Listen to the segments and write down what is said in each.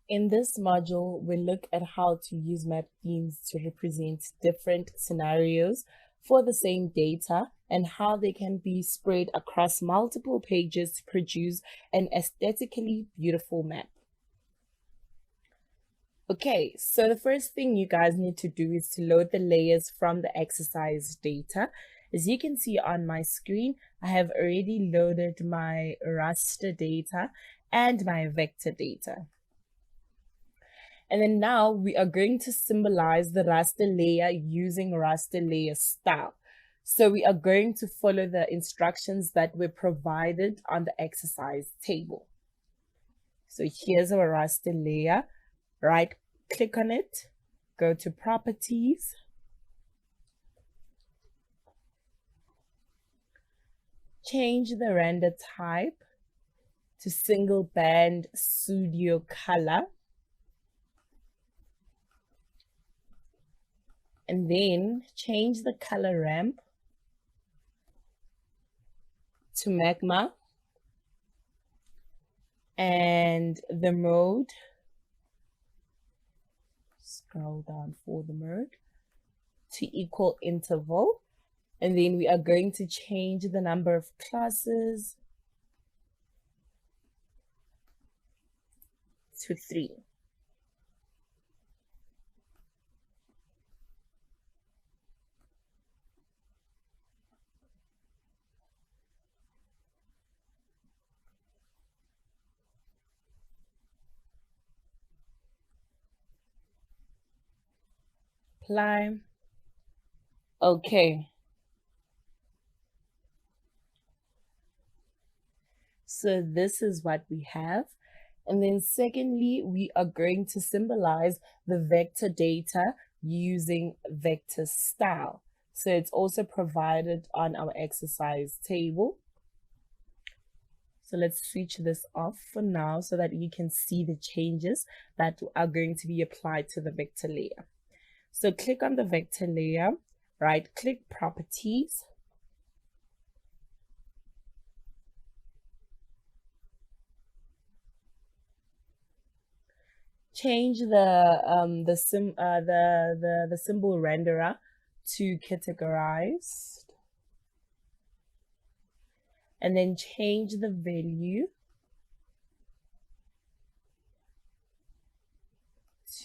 In this module, we look at how to use map themes to represent different scenarios for the same data and how they can be spread across multiple pages to produce an aesthetically beautiful map. Okay, so the first thing you guys need to do is to load the layers from the exercise data. As you can see on my screen, I have already loaded my raster data and my vector data. And then now we are going to symbolize the raster layer using raster layer style. So we are going to follow the instructions that were provided on the exercise table. So here's our raster layer. Right click on it, go to properties, change the render type to single band pseudo color, and then change the color ramp to magma, and the mode, scroll down for the mode, to equal interval. And then we are going to change the number of classes to 3. Apply. Okay. So this is what we have. And then secondly, we are going to symbolize the vector data using vector style. So it's also provided on our exercise table. So let's switch this off for now so that you can see the changes that are going to be applied to the vector layer. So click on the vector layer, right click properties, change the symbol renderer to categorized, and then change the value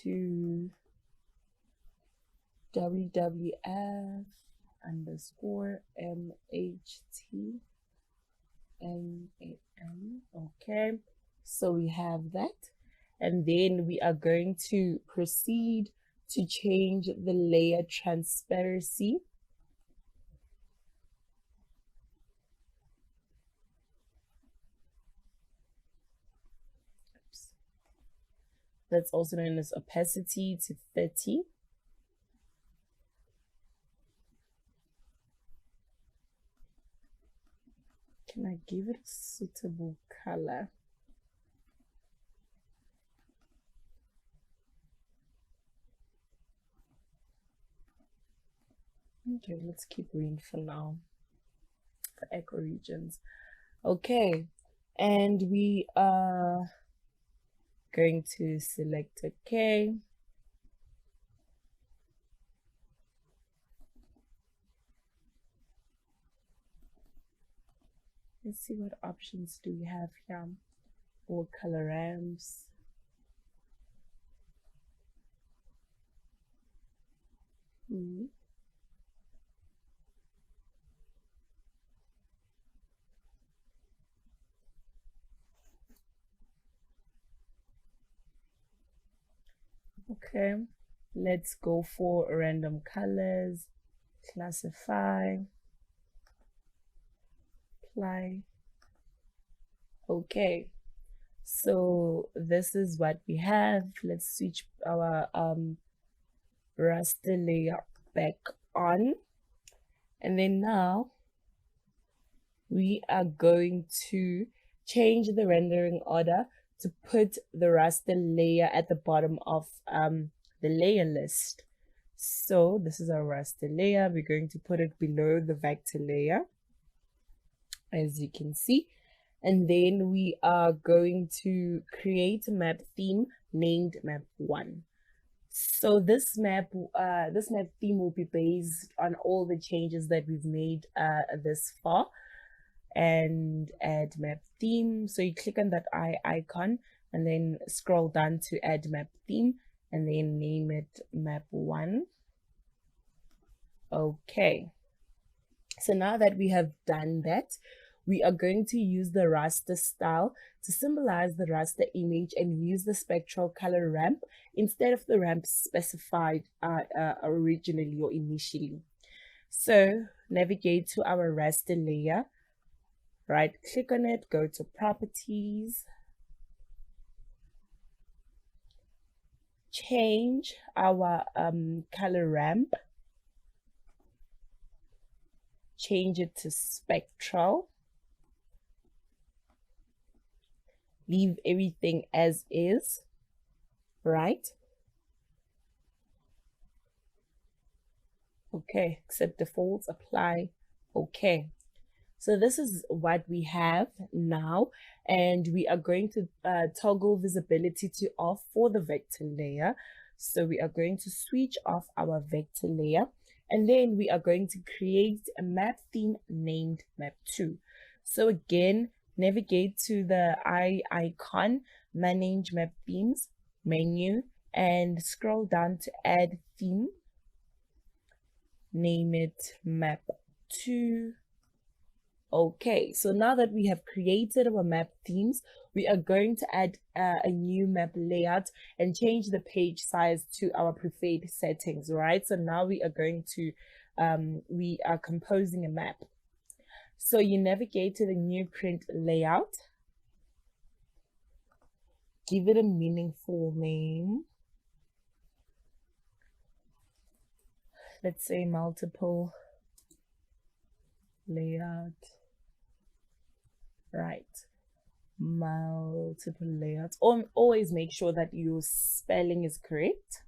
to WWF underscore MHT NAM. Okay, so we have that. And then we are going to proceed to change the layer transparency that's also known as opacity to 30. Can I give it a suitable color? Okay, let's keep green for now for ecoregions. Okay, and we are going to select OK. Let's see what options do we have here. Or color ramps. Okay, let's go for random colors, classify, apply. Okay, so this is what we have. Let's switch our raster layer back on, and then now we are going to change the rendering order to put the raster layer at the bottom of the layer list. So this is our raster layer. We're going to put it below the vector layer, as you can see. And then we are going to create a map theme named map 1. So this map theme will be based on all the changes that we've made this far. And add map theme. So you click on that icon and then scroll down to add map theme and then name it map 1. Okay. So now that we have done that, we are going to use the raster style to symbolize the raster image and use the spectral color ramp instead of the ramp specified originally or initially. So navigate to our raster layer, right click on it, go to properties, change our color ramp, change it to spectral, leave everything as is, right? Okay, accept defaults, apply, okay. So this is what we have now, and we are going to toggle visibility to off for the vector layer. So we are going to switch off our vector layer, and then we are going to create a map theme named map 2. So again, navigate to the icon, manage map themes menu, and scroll down to add theme, name it map 2. Okay, so now that we have created our map themes, we are going to add a new map layout and change the page size to our preferred settings, right? So now we are going to, we are composing a map. So you navigate to the new print layout, give it a meaningful name. Let's say multiple layout. Right, multiple layouts. Always make sure that your spelling is correct.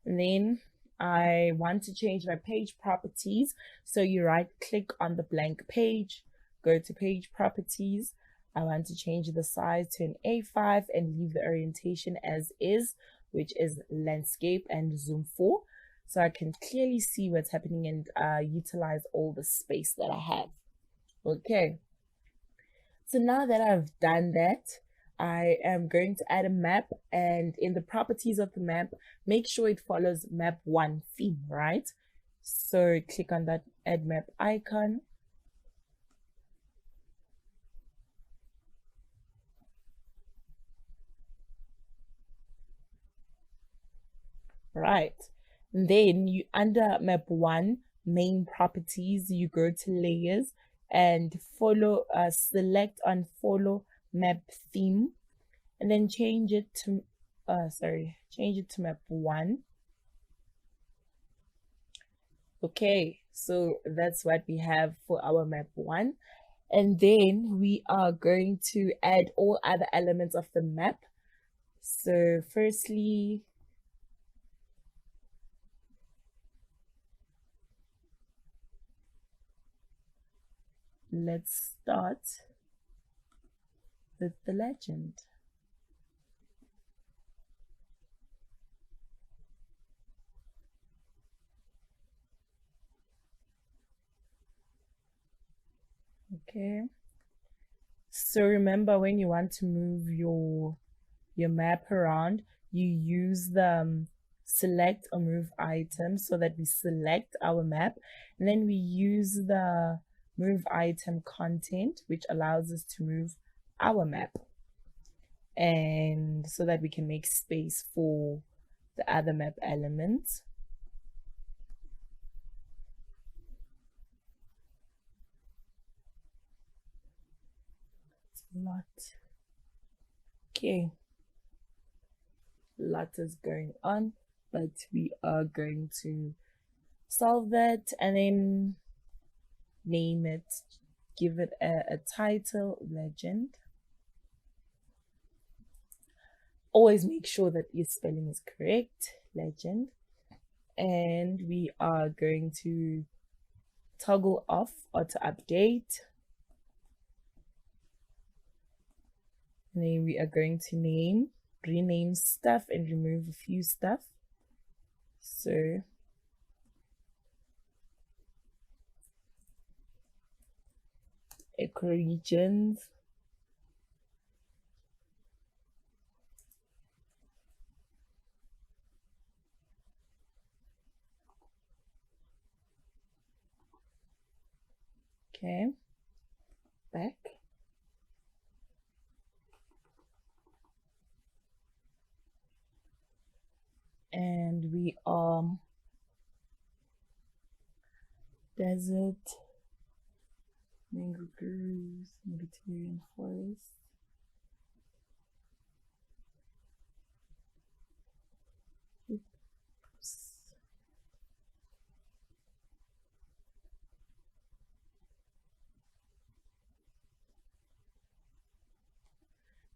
And then I want to change my page properties. So you right click on the blank page, go to page properties. I want to change the size to an A5 and leave the orientation as is, which is landscape, and zoom 4. So I can clearly see what's happening and utilize all the space that I have. Okay. So now that I've done that, I am going to add a map, and in the properties of the map, make sure it follows map 1 theme, right? So click on that add map icon. Right. And then you under map 1 main properties, you go to layers and follow select on follow map theme, and then change it to map 1. Okay, so that's what we have for our map 1, and then we are going to add all other elements of the map. So firstly, let's start with the legend. Okay. So remember, when you want to move your map around, you use the select or move item, so that we select our map, and then we use the move item content, which allows us to move our map, and so that we can make space for the other map elements. It's a lot. Okay, lot is going on, but we are going to solve that and then name it, give it a title, legend. Always make sure that your spelling is correct, legend. And we are going to toggle off auto update. And then we are going to name rename stuff and remove a few stuff. So ecoregions. Okay, back. And we are desert, mangrove groves, Mediterranean forest. Oops.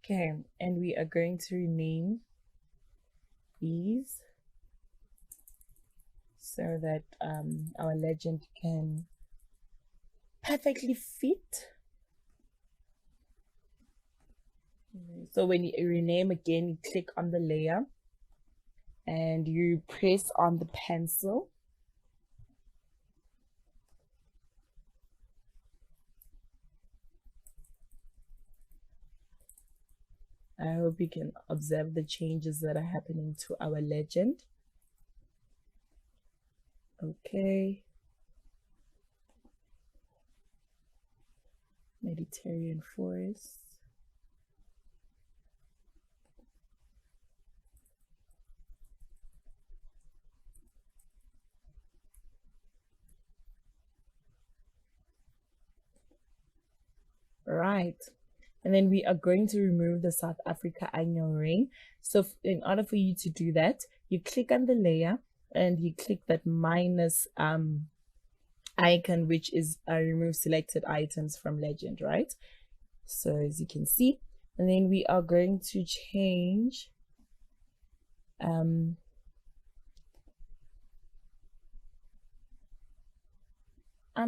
Okay, and we are going to rename these so that our legend can perfectly fit. So when you rename again, you click on the layer and you press on the pencil. I hope you can observe the changes that are happening to our legend. Okay. Mediterranean forest. Right. And then we are going to remove the South Africa annual rain. So in order for you to do that, you click on the layer and you click that minus icon, which is remove selected items from legend, right? So as you can see, and then we are going to change I'm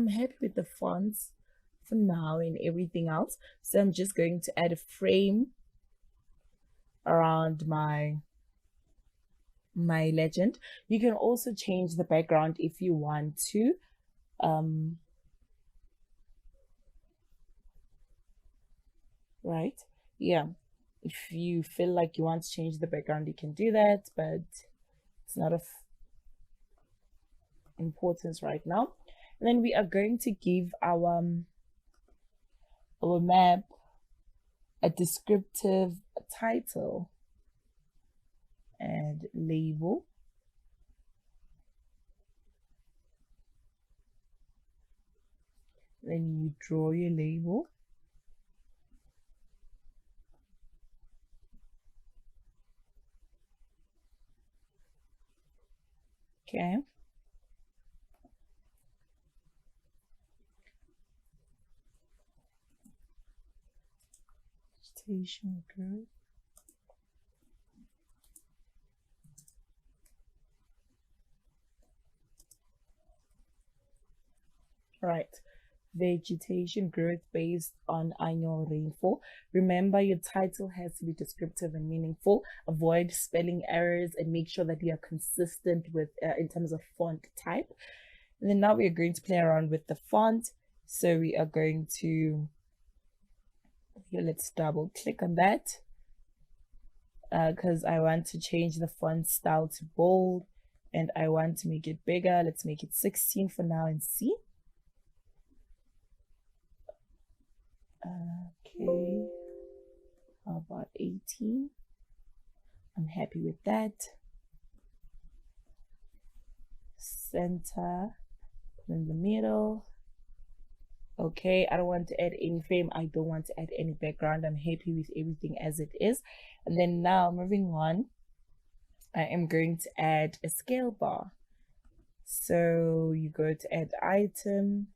happy with the fonts for now and everything else, so I'm just going to add a frame around my legend. You can also change the background if you want to. Right, yeah, if you feel like you want to change the background, you can do that, but it's not of importance right now. And then we are going to give our map a descriptive title and label. Then you draw your label. Okay. Vegetation growth. Right. Vegetation growth based on annual rainfall. Remember, your title has to be descriptive and meaningful. Avoid spelling errors and make sure that you are consistent with in terms of font type. And then now we are going to play around with the font. So we are going to, let's double click on that because I want to change the font style to bold and I want to make it bigger. Let's make it 16 for now and see. Okay, how about 18? I'm happy with that. Center in the middle. Okay, I don't want to add any frame. I don't want to add any background. I'm happy with everything as it is. And then now moving on, I am going to add a scale bar. So you go to add item,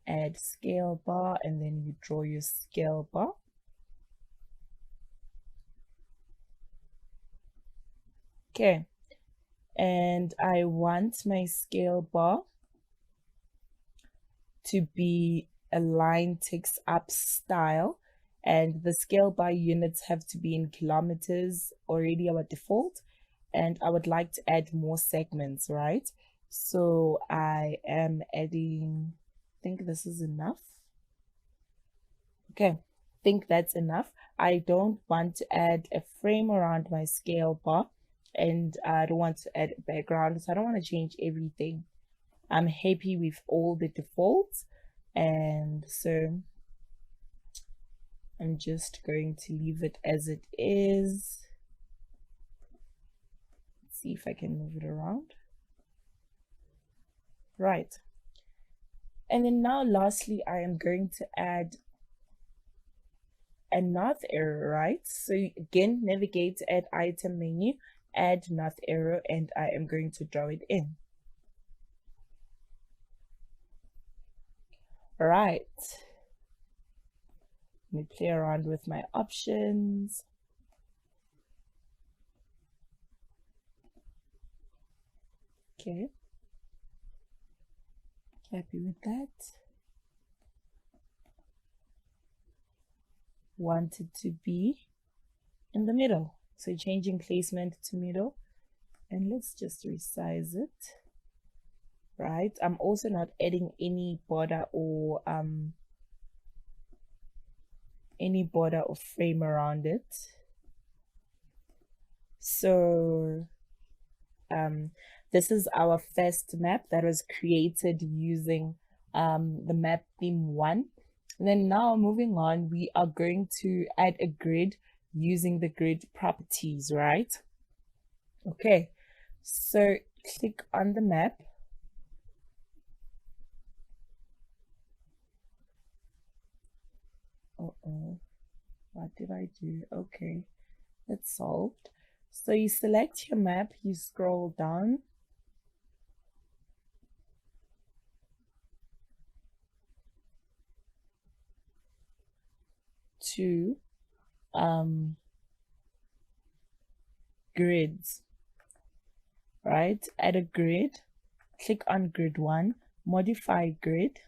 add scale bar, and then you draw your scale bar. Okay, and I want my scale bar to be a line ticks up style, and the scale by units have to be in kilometers, already our default. And I would like to add more segments, right? So I am adding, I think this is enough. Okay, I think that's enough. I don't want to add a frame around my scale bar, and I don't want to add a background, so I don't want to change everything. I'm happy with all the defaults, and so I'm just going to leave it as it is. Let's see if I can move it around. Right. And then now lastly, I am going to add a north arrow, right? So again, navigate to add item menu, add north arrow, and I am going to draw it in. All right. Let me play around with my options. Okay. Happy with that. Want it to be in the middle. So changing placement to middle. And let's just resize it. Right. I'm also not adding any border or frame around it. So this is our first map that was created using the map theme 1. And then now moving on, we are going to add a grid using the grid properties, right? Okay, so click on the map. What did I do? Okay, it's solved. So you select your map, you scroll down. To grids, right? Add a grid, click on grid 1, modify grid,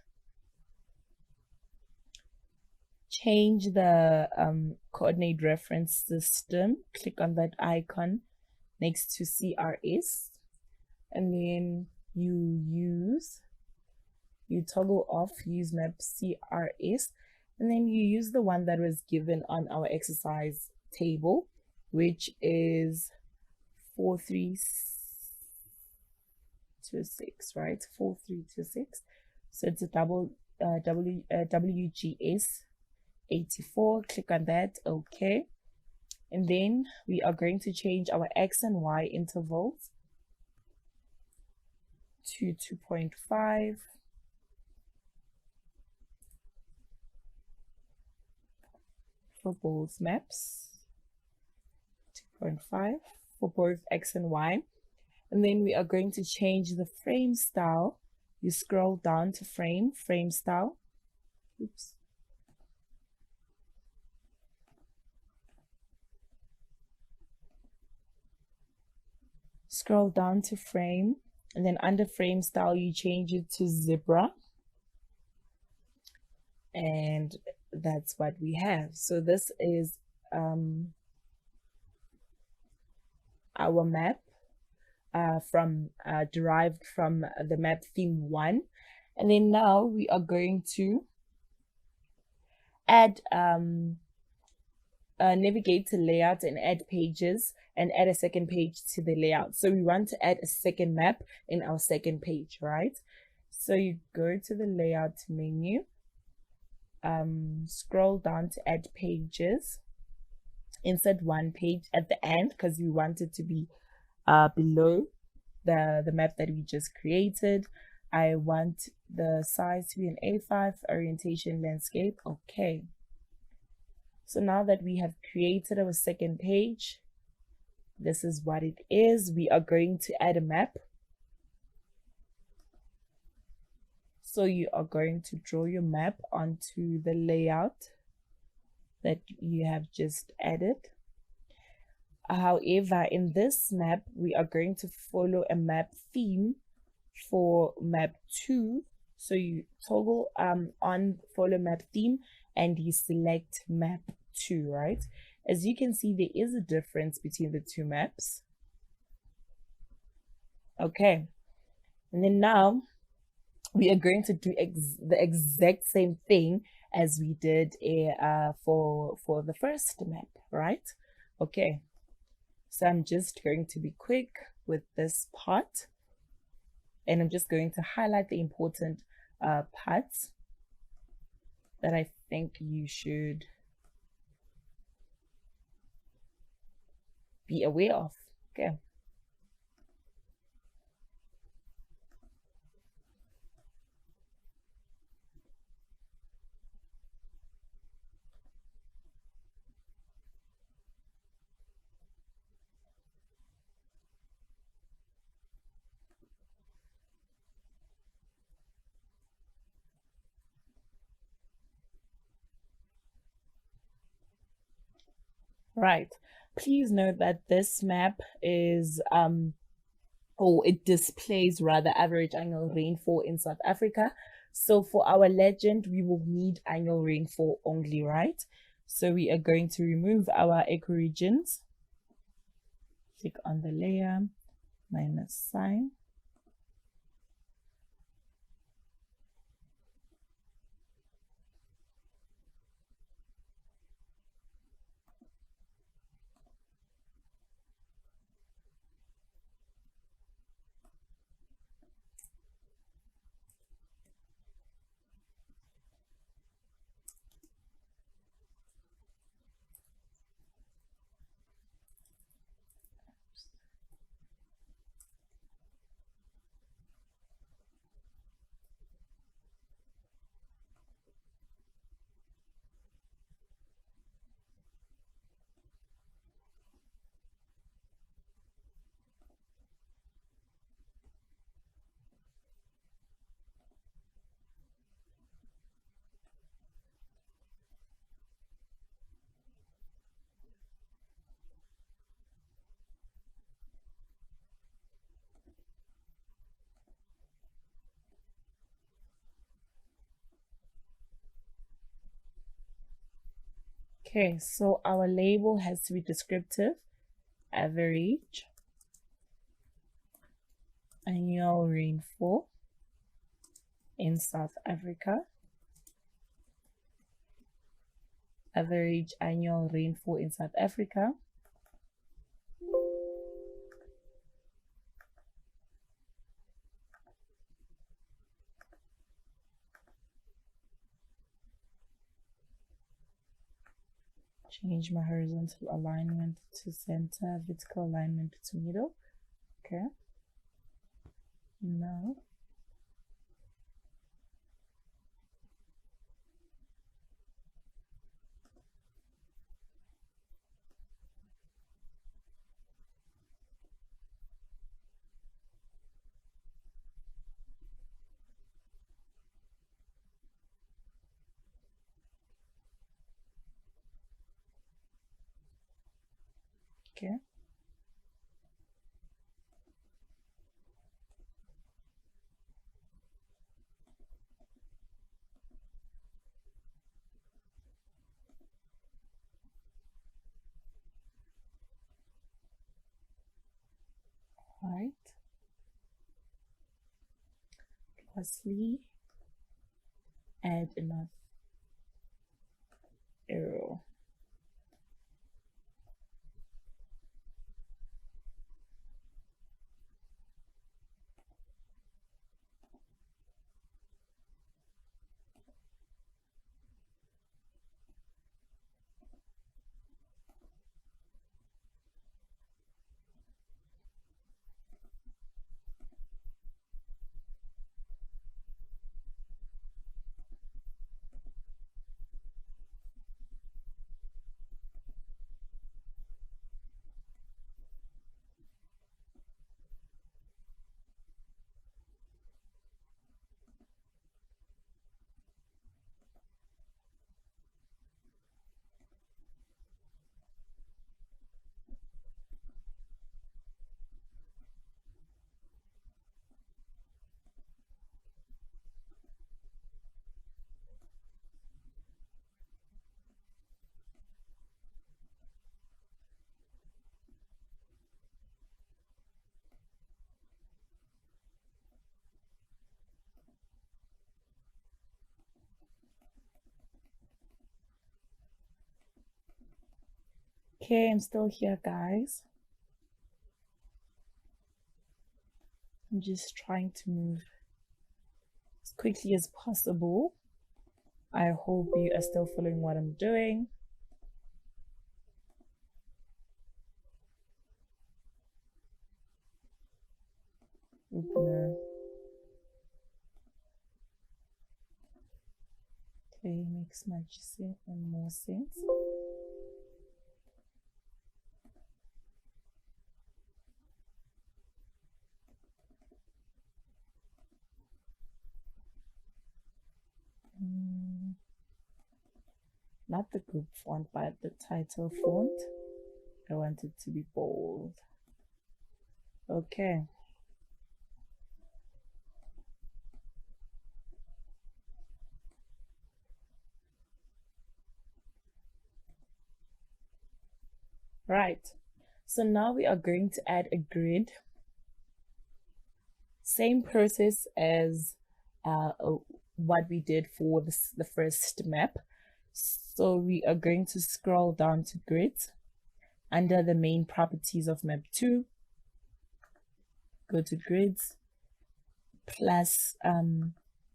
change the coordinate reference system, click on that icon next to CRS, and then you toggle off use map CRS, and then you use the one that was given on our exercise table, which is 4326, right? 4326. So it's a WGS 84. Click on that. Okay. And then we are going to change our X and Y intervals to 2.5. For both maps, 2.5 for both X and Y. And then we are going to change the frame style. You scroll down to frame style. Oops. Scroll down to frame, and then under frame style, you change it to zebra. And that's what we have. So this is our map derived from the map theme 1. And then now we are going to add navigate to layout and add pages and add a second page to the layout. So we want to add a second map in our second page, right? So you go to the layout menu, scroll down to add pages, insert one page at the end because we want it to be below the map that we just created. I want the size to be an A5, orientation landscape. Okay. So now that we have created our second page, this is what it is. We are going to add a map. So you are going to draw your map onto the layout that you have just added. However, in this map, we are going to follow a map theme for map 2. So you toggle on follow map theme, and you select map 2, right? As you can see, there is a difference between the two maps. Okay, and then now we are going to do the exact same thing as we did for the first map, right? Okay, so I'm just going to be quick with this part, and I'm just going to highlight the important parts that I think you should be aware of. Okay. Right. Please note that this map is or it displays rather average annual rainfall in South Africa. So for our legend, we will need annual rainfall only, right? So we are going to remove our ecoregions. Click on the layer, minus sign. Okay, so our label has to be descriptive, average annual rainfall in South Africa, average annual rainfall in South Africa. Change my horizontal alignment to center, vertical alignment to middle. Okay. Now okay. Right. Lastly, add enough arrow. Okay, I'm still here, guys. I'm just trying to move as quickly as possible. I hope you are still following what I'm doing. Opener. Okay, makes much sense and more sense. Not the group font, but the title font. I want it to be bold. Okay. Right. So now we are going to add a grid. Same process as what we did for the first map. So we are going to scroll down to grids under the main properties of map 2. Go to grids plus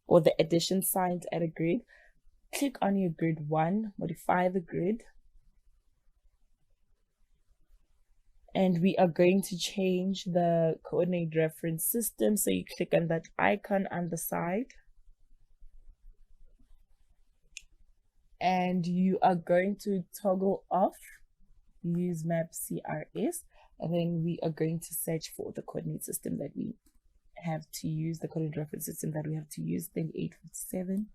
or the addition sign to add a grid. Click on your grid 1, modify the grid. And we are going to change the coordinate reference system. So you click on that icon on the side. And you are going to toggle off, use map CRS. And then we are going to search for the coordinate system that we have to use, the coordinate reference system that we have to use, then 857.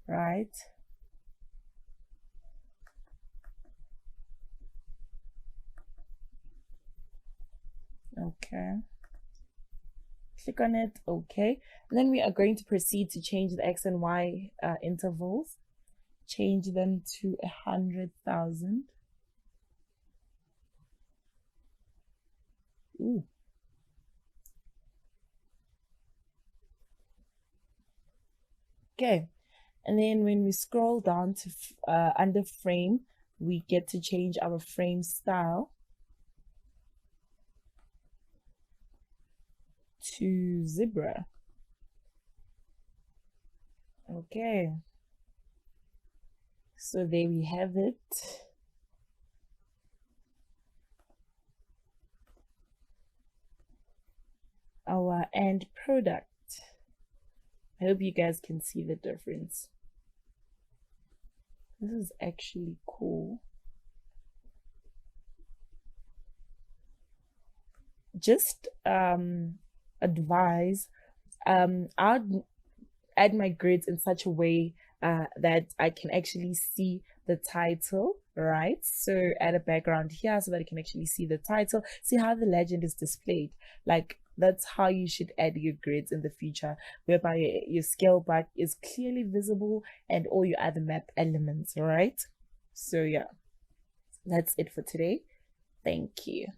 Right. Okay. Click on it. Okay. And then we are going to proceed to change the X and Y intervals. Change them to 100,000. Ooh. Okay. And then when we scroll down to under frame, we get to change our frame style to zebra. Okay. So there we have it. Our end product. I hope you guys can see the difference. This is actually cool. Just advise, I'll add my grids in such a way that I can actually see the title, right? So add a background here so that I can actually see the title, see how the legend is displayed. Like that's how you should add your grids in the future, whereby your scale bar is clearly visible and all your other map elements, all right? So yeah, that's it for today. Thank you.